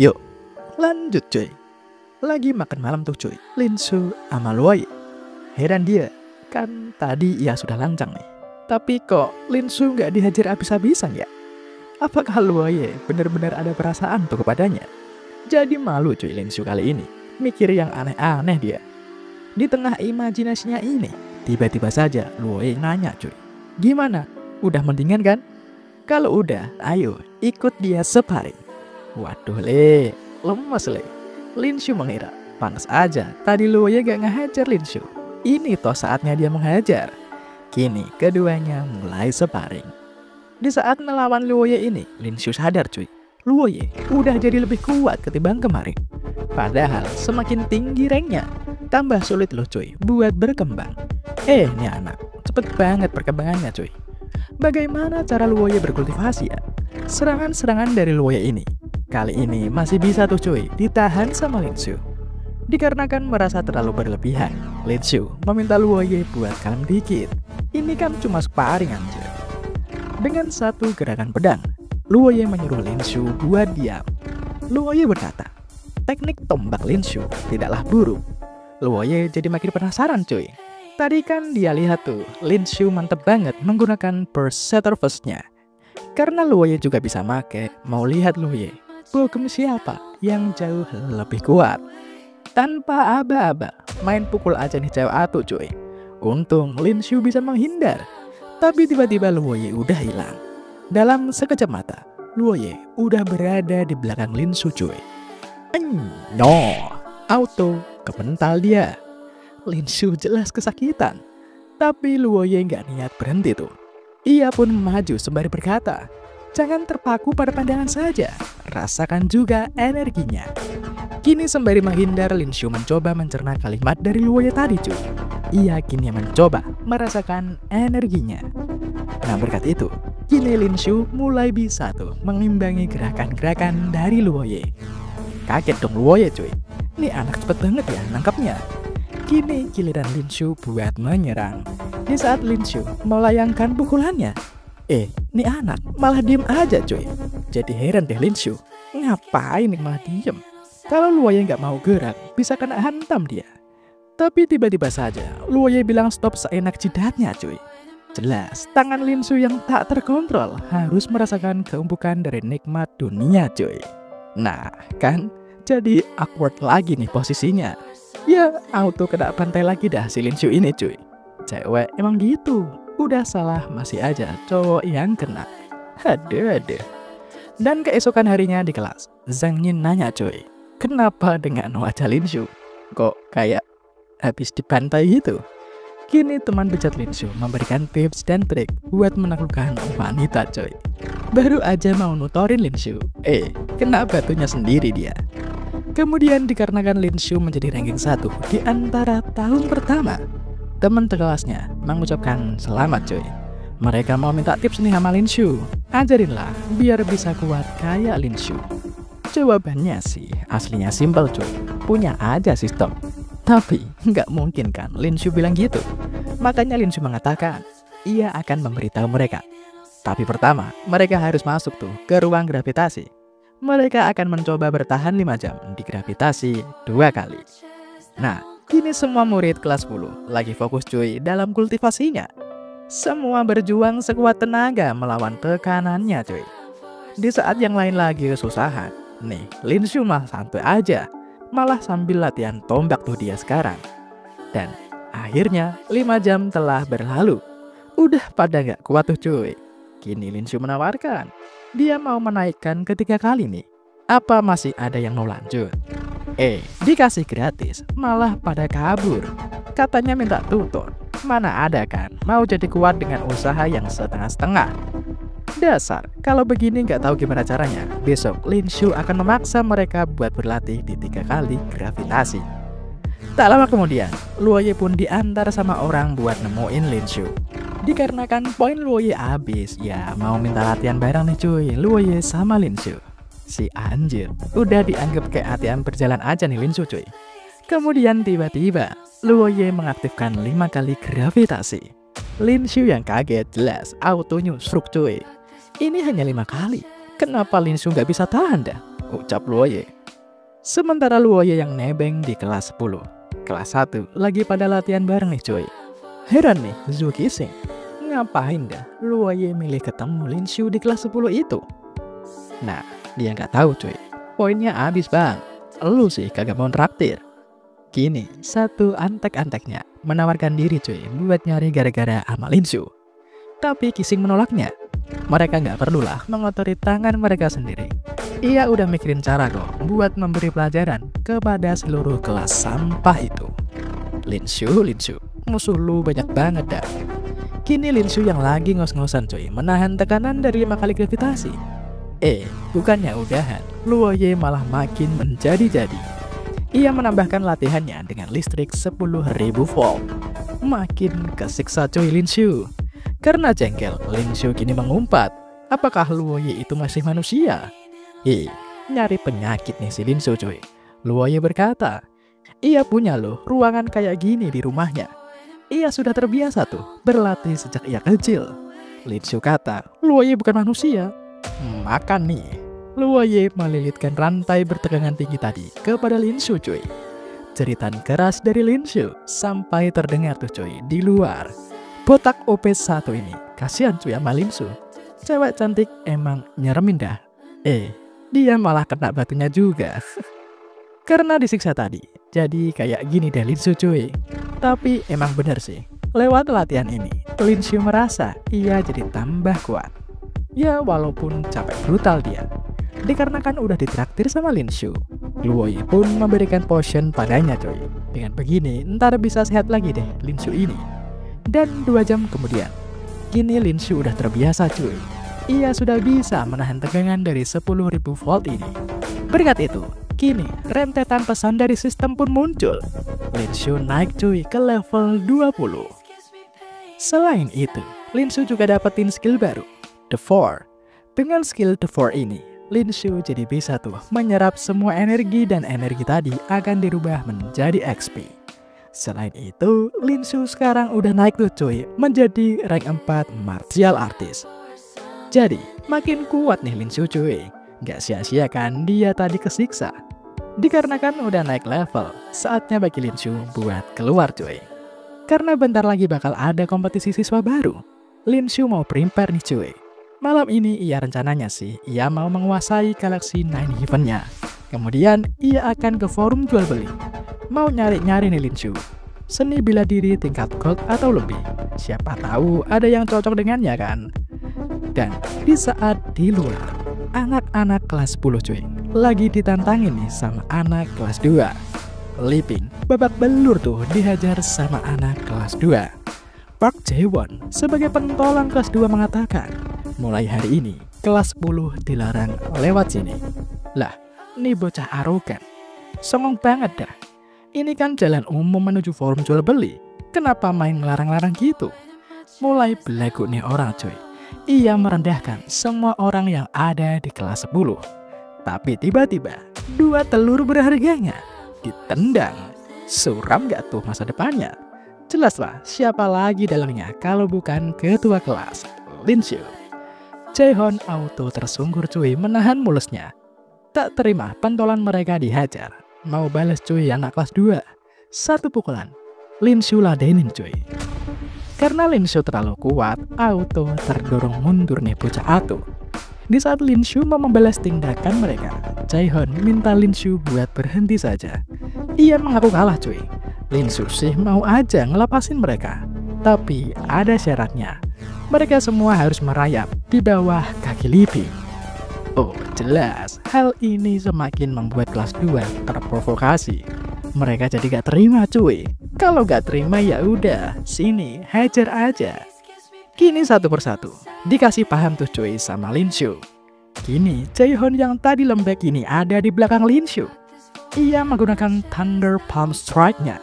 Yuk, lanjut cuy. Lagi makan malam tuh cuy, Linsu sama Luoye. Heran dia, kan tadi ia sudah lancang nih. Tapi kok Linsu nggak dihajar habis-habisan ya? Apakah Luoye benar-benar ada perasaan tuh kepadanya? Jadi malu cuy Linsu kali ini. Mikir yang aneh-aneh dia. Di tengah imajinasinya ini, tiba-tiba saja Luoye nanya cuy. Gimana? Udah mendingan kan? Kalau udah, ayo ikut dia sparring. Waduh le, lemes le. Linsu mengira, pantas aja tadi Luoye gak ngehajar Linsu. Ini toh saatnya dia menghajar. Kini keduanya mulai sparring. Di saat melawan Luoye ini, Linsu sadar cuy. Luoye udah jadi lebih kuat ketimbang kemarin. Padahal semakin tinggi ranknya, tambah sulit loh cuy buat berkembang. Nih anak, cepet banget perkembangannya cuy. Bagaimana cara Luoye berkultivasi ya? Serangan-serangan dari Luoye ini kali ini masih bisa tuh cuy ditahan sama Linsu. Dikarenakan merasa terlalu berlebihan, Linsu meminta Luoye buat kalem dikit. Ini kan cuma sparring anjir. Dengan satu gerakan pedang, Luoye menyuruh Linsu buat diam. Luoye berkata, teknik tombak Linsu tidaklah buruk. Luoye jadi makin penasaran cuy. Tadi kan dia lihat tuh, Linsu mantep banget menggunakan burst setter first-nya. Karena Luoye juga bisa make, mau lihat Luoye bogem siapa yang jauh lebih kuat. Tanpa aba-aba, main pukul aja nih cewek atuh cuy. Untung Linsu bisa menghindar. Tapi tiba-tiba Luoye udah hilang. Dalam sekejap mata, Luoye udah berada di belakang Linsu cuy. No, auto kepental dia. Linsu jelas kesakitan. Tapi Luoye nggak niat berhenti tuh. Ia pun maju sembari berkata, jangan terpaku pada pandangan saja, rasakan juga energinya. Kini sembari menghindar, Linsu mencoba mencerna kalimat dari Luoye tadi cuy. Ia kini mencoba merasakan energinya. Nah berkat itu, kini Linsu mulai bisa tuh mengimbangi gerakan-gerakan dari Luoye. Kaget dong Luoye cuy. Ini anak cepet banget ya nangkapnya. Kini giliran Linsu buat menyerang. Di saat Linsu melayangkan pukulannya, nih anak malah diem aja cuy. Jadi heran deh Linsu, ngapain nih malah diem? Kalau Luoye nggak mau gerak, bisa kena hantam dia. Tapi tiba-tiba saja Luoye bilang stop seenak jidatnya cuy. Jelas tangan Linsu yang tak terkontrol harus merasakan keumpukan dari nikmat dunia cuy. Nah kan, jadi awkward lagi nih posisinya. Ya auto kena pantai lagi dah si Linsu ini cuy. Cewek emang gitu, udah salah masih aja cowok yang kena. Aduh. Dan keesokan harinya di kelas, Zhang Yin nanya cuy, kenapa dengan wajah Linsu kok kayak habis dibantai gitu? Kini teman bejat Linsu memberikan tips dan trik buat menaklukkan wanita coy. Baru aja mau nutorin Linsu, kena batunya sendiri dia. Kemudian dikarenakan Linsu menjadi ranking 1 di antara tahun pertama, teman kelasnya mengucapkan selamat coy. Mereka mau minta tips nih sama Linsu, ajarinlah biar bisa kuat kayak Linsu. Jawabannya sih aslinya simpel cuy, punya aja sistem. Tapi nggak mungkin kan Linsu bilang gitu. Makanya Linsu mengatakan ia akan memberitahu mereka. Tapi pertama mereka harus masuk tuh ke ruang gravitasi. Mereka akan mencoba bertahan 5 jam di gravitasi 2 kali. Nah kini semua murid kelas 10 lagi fokus cuy dalam kultivasinya. Semua berjuang sekuat tenaga melawan tekanannya cuy. Di saat yang lain lagi kesusahan, nih Linsu mah santai aja, malah sambil latihan tombak tuh dia sekarang. Dan akhirnya 5 jam telah berlalu. Udah pada gak kuat tuh cuy. Kini Linsu menawarkan, dia mau menaikkan ketiga kali nih. Apa masih ada yang mau lanjut? Dikasih gratis, malah pada kabur. Katanya minta tutor. Mana ada kan mau jadi kuat dengan usaha yang setengah-setengah. Dasar, kalau begini nggak tahu gimana caranya. Besok Linsu akan memaksa mereka buat berlatih di 3 kali gravitasi. Tak lama kemudian, Luoye pun diantar sama orang buat nemuin Linsu. Dikarenakan poin Luoye habis, ya mau minta latihan bareng nih cuy, Luoye sama Linsu. Si anjir, udah dianggap kayak latihan berjalan aja nih Linsu cuy. Kemudian tiba-tiba, Luoye mengaktifkan 5 kali gravitasi. Linsu yang kaget jelas auto nyusruk cuy. Ini hanya 5 kali. Kenapa Linsu nggak bisa tahan dah? ucap Luoye. Sementara Luoye yang nebeng di kelas 10. Kelas 1 lagi pada latihan bareng nih cuy. Heran nih Zhu Qixing, ngapain dah Luoye milih ketemu Lin Shu di kelas 10 itu? Nah, dia nggak tahu cuy. Poinnya habis bang. Lu sih kagak mau traktir. Kini satu antek-anteknya menawarkan diri cuy buat nyari gara-gara sama Lin Shu. Tapi Qixing menolaknya. Mereka nggak perlulah mengotori tangan mereka sendiri. Ia udah mikirin cara kok buat memberi pelajaran kepada seluruh kelas sampah itu. Lin Shu, musuh lu banyak banget dah. Kini Lin Shu yang lagi ngos-ngosan cuy menahan tekanan dari 5 kali gravitasi. Bukannya udahan, Luoye malah makin menjadi-jadi. Ia menambahkan latihannya dengan listrik 10.000 volt. Makin kesiksa cuy Lin Shu. Karena jengkel, Lin Shu kini mengumpat, apakah Luoye itu masih manusia? Nyari penyakit nih si Lin Shu cuy. Luoye berkata, ia punya loh ruangan kayak gini di rumahnya. Ia sudah terbiasa tuh berlatih sejak ia kecil. Lin Shu kata, Luoye bukan manusia. Makan nih. Luoye melilitkan rantai bertegangan tinggi tadi kepada Lin Shu cuy. Jeritan keras dari Lin Shu sampai terdengar tuh cuy di luar. Botak OP1 ini kasihan cuy sama Lin Shu. Cewek cantik emang nyeremin dah. Dia malah kena batunya juga. Karena disiksa tadi, jadi kayak gini deh Lin Shu cuy. Tapi emang bener sih, lewat latihan ini, Lin Shu merasa ia jadi tambah kuat. Ya walaupun capek brutal dia. Dikarenakan udah ditraktir sama Lin Shu, Luoye pun memberikan potion padanya coy. Dengan begini, ntar bisa sehat lagi deh Lin Shu ini. Dan 2 jam kemudian, kini Lin Shu udah terbiasa cuy. Ia sudah bisa menahan tegangan dari 10.000 volt ini. Berkat itu, kini rentetan pesan dari sistem pun muncul. Lin Shu naik cuy ke level 20. Selain itu, Lin Shu juga dapetin skill baru, The Four. Dengan skill The Four ini, Lin Shu jadi bisa tuh menyerap semua energi dan energi tadi akan dirubah menjadi XP. Selain itu, Lin Shu sekarang udah naik tuh cuy menjadi rank 4 martial artist. Jadi, makin kuat nih Lin Shu cuy. Gak sia-sia kan dia tadi kesiksa. Dikarenakan udah naik level, saatnya bagi Lin Shu buat keluar cuy. Karena bentar lagi bakal ada kompetisi siswa baru, Lin Shu mau prepare nih cuy. Malam ini ia rencananya sih, ia mau menguasai Galaxy 9 eventnya. Kemudian ia akan ke forum jual beli. Mau nyari-nyari nih Lin Shu. Seni bela diri tingkat gold atau lebih. Siapa tahu ada yang cocok dengannya kan. Dan di saat di luar, anak-anak kelas 10 cuy lagi ditantangin nih sama anak kelas 2. Liping babak belur tuh dihajar sama anak kelas 2. Park Jae-won sebagai pentolan kelas 2 mengatakan, mulai hari ini kelas 10 dilarang lewat sini. Lah, ini bocah arogan. Songong banget dah. Ini kan jalan umum menuju forum jual beli. Kenapa main ngelarang-larang gitu? Mulai belagu nih orang cuy. Ia merendahkan semua orang yang ada di kelas 10. Tapi tiba-tiba 2 telur berharganya ditendang. Suram gak tuh masa depannya? Jelaslah siapa lagi dalangnya kalau bukan ketua kelas, Lin Shu. Jae-hon auto tersungkur cuy menahan mulusnya. Tak terima pentolan mereka dihajar. Mau balas cuy anak kelas 2. 1 pukulan, Lin Shu ladenin cuy. Karena Lin Shu terlalu kuat, auto terdorong mundur nih bocah atu. Di saat Lin Shu mau membalas tindakan mereka, Jae-hon minta Lin Shu buat berhenti saja. Ia mengaku kalah cuy. Lin Shu sih mau aja ngelepasin mereka. Tapi ada syaratnya. Mereka semua harus merayap di bawah kaki Liping. Oh jelas, hal ini semakin membuat kelas 2 terprovokasi. Mereka jadi gak terima cuy. Kalau gak terima ya udah, sini hajar aja. Kini satu persatu dikasih paham tuh cuy sama Lin Shu. Kini Jae-hon yang tadi lembek ini ada di belakang Lin Shu. Ia menggunakan Thunder Palm Strike-nya.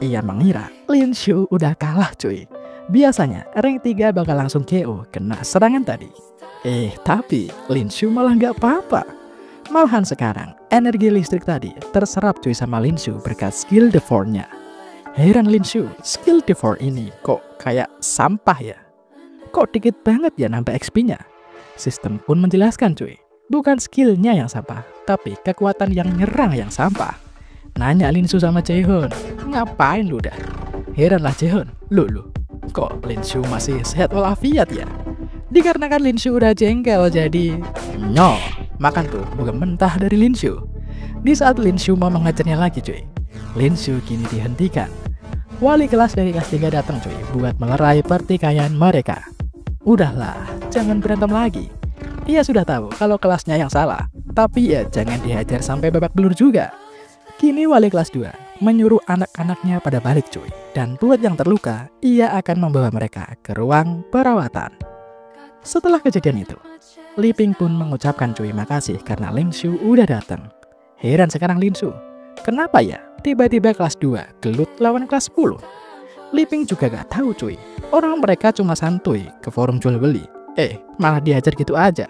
Ia mengira Lin Shu udah kalah cuy. Biasanya rank 3 bakal langsung KO kena serangan tadi. Tapi Lin Shu malah gak apa-apa. Malahan sekarang energi listrik tadi terserap cuy sama Lin Shu berkat skill The Four-nya. Heran Lin Shu, skill The Four ini kok kayak sampah ya? Kok dikit banget ya nambah XP-nya? Sistem pun menjelaskan cuy, Bukan skillnya yang sampah, tapi kekuatan yang nyerang yang sampah. Nanya Linshu sama Jaehoon, ngapain lu dah? Heranlah Jaehoon, lu kok Linshu masih sehat walafiat ya? Dikarenakan Linshu udah jengkel jadi makan tuh bukan mentah dari Linshu. Di saat Linshu mau mengajarnya lagi cuy, Linshu kini dihentikan. Wali kelas dari kelas 3 datang cuy buat melerai pertikaian mereka. Udahlah, jangan berantem lagi. Ia sudah tahu kalau kelasnya yang salah, tapi ya jangan dihajar sampai babak belur juga. Kini wali kelas 2 menyuruh anak-anaknya pada balik cuy. Dan buat yang terluka, ia akan membawa mereka ke ruang perawatan. Setelah kejadian itu, Liping pun mengucapkan cuy makasih karena Linshu udah datang. Heran sekarang Linshu, kenapa ya tiba-tiba kelas 2 gelut lawan kelas 10? Liping juga gak tahu cuy, orang mereka cuma santuy ke forum jual beli. Malah diajar gitu aja.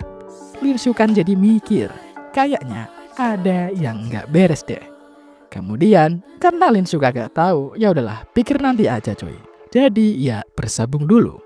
Linshu kan jadi mikir, kayaknya ada yang nggak beres deh. Kemudian, karena Linshu kagak tahu, ya udahlah, pikir nanti aja cuy. Jadi ya bersabung dulu.